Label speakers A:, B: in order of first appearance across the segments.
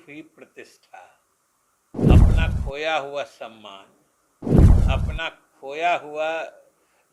A: हुई प्रतिष्ठा, अपना खोया हुआ सम्मान, अपना खोया हुआ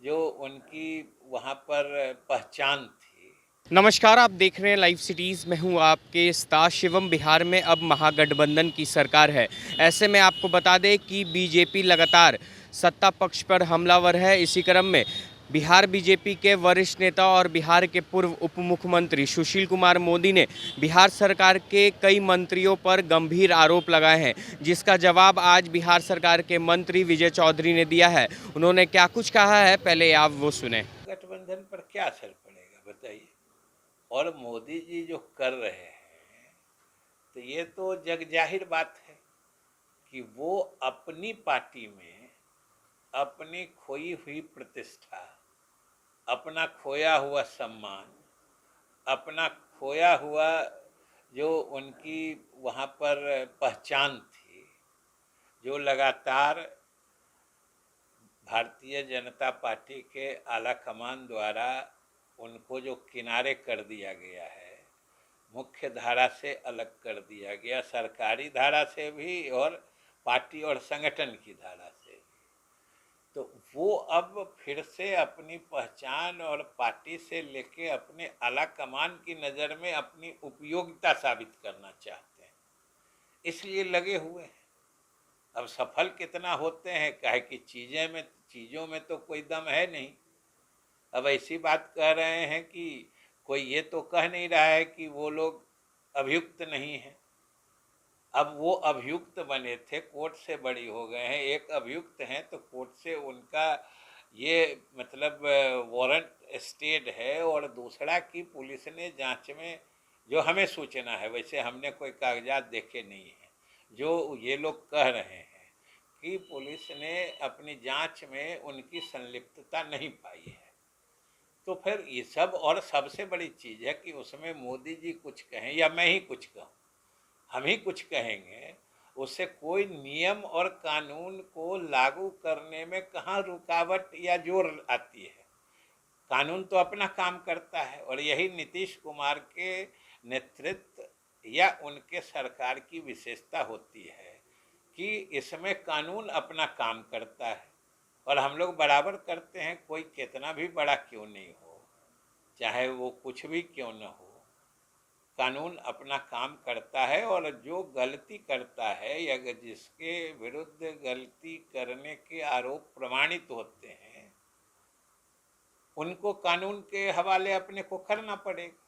A: जो उनकी वहाँ पर पहचान थी।
B: नमस्कार, आप देख रहे हैं लाइव सिटीज़। मैं हूं आपके स्टार शिवम। बिहार में अब महागठबंधन की सरकार है। ऐसे में आपको बता दें कि बीजेपी लगातार सत्ता पक्ष पर हमलावर है। इसी क्रम में बिहार बीजेपी के वरिष्ठ नेता और बिहार के पूर्व उप मुख्यमंत्री सुशील कुमार मोदी ने बिहार सरकार के कई मंत्रियों पर गंभीर आरोप लगाए हैं, जिसका जवाब आज बिहार सरकार के मंत्री विजय चौधरी ने दिया है। उन्होंने क्या कुछ कहा है, पहले आप वो सुने।
A: गठबंधन पर क्या असर पड़ेगा बताइए। और मोदी जी जो कर रहे हैं तो ये तो जग जाहिर बात है कि वो अपनी पार्टी में अपनी खोई हुई प्रतिष्ठा, अपना खोया हुआ सम्मान, अपना खोया हुआ जो उनकी वहाँ पर पहचान थी, जो लगातार भारतीय जनता पार्टी के आला कमान द्वारा उनको जो किनारे कर दिया गया है, मुख्य धारा से अलग कर दिया गया, सरकारी धारा से भी और पार्टी और संगठन की धारा से भी, तो वो अब फिर से अपनी पहचान और पार्टी से लेके अपने आला कमान की नज़र में अपनी उपयोगिता साबित करना चाहते हैं, इसलिए लगे हुए हैं। अब सफल कितना होते हैं, काहे कि चीज़ों में तो कोई दम है नहीं। अब ऐसी बात कह रहे हैं कि कोई ये तो कह नहीं रहा है कि वो लोग अभियुक्त नहीं हैं। अब वो अभियुक्त बने थे, कोर्ट से बरी हो गए हैं, एक अभियुक्त हैं तो कोर्ट से उनका ये मतलब वारंट स्टेड है, और दूसरा की पुलिस ने जांच में जो हमें सूचना है, वैसे हमने कोई कागजात देखे नहीं हैं, जो ये लोग कह रहे हैं कि पुलिस ने अपनी जांच में उनकी संलिप्तता नहीं पाई है। तो फिर ये सब, और सबसे बड़ी चीज़ है कि उसमें मोदी जी कुछ कहें या मैं ही कुछ कहूँ, हम ही कुछ कहेंगे, उससे कोई नियम और कानून को लागू करने में कहाँ रुकावट या जोर आती है। कानून तो अपना काम करता है, और यही नीतीश कुमार के नेतृत्व या उनके सरकार की विशेषता होती है कि इसमें कानून अपना काम करता है, और हम लोग बराबर करते हैं, कोई कितना भी बड़ा क्यों नहीं हो, चाहे वो कुछ भी क्यों न हो, कानून अपना काम करता है। और जो गलती करता है या जिसके विरुद्ध गलती करने के आरोप प्रमाणित होते हैं, उनको कानून के हवाले अपने को करना पड़ेगा,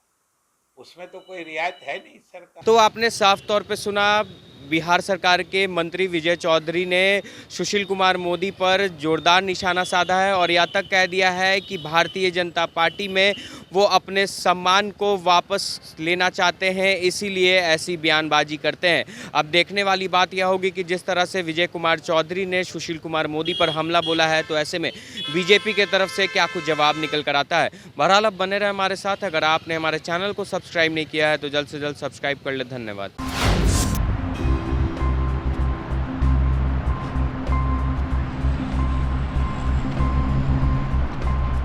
A: उसमें तो कोई रियायत है नहीं सरकार।
B: तो आपने साफ तौर पे सुना, बिहार सरकार के मंत्री विजय चौधरी ने सुशील कुमार मोदी पर जोरदार निशाना साधा है और यहाँ तक कह दिया है कि भारतीय जनता पार्टी में वो अपने सम्मान को वापस लेना चाहते हैं, इसीलिए ऐसी बयानबाजी करते हैं। अब देखने वाली बात यह होगी कि जिस तरह से विजय कुमार चौधरी ने सुशील कुमार मोदी पर हमला बोला है, तो ऐसे में बीजेपी के तरफ से क्या कुछ जवाब निकल कर आता है। बहरहाल अब बने रहे हमारे साथ। अगर आपने हमारे चैनल को सब्सक्राइब नहीं किया है तो जल्द से जल्द सब्सक्राइब कर ले। धन्यवाद।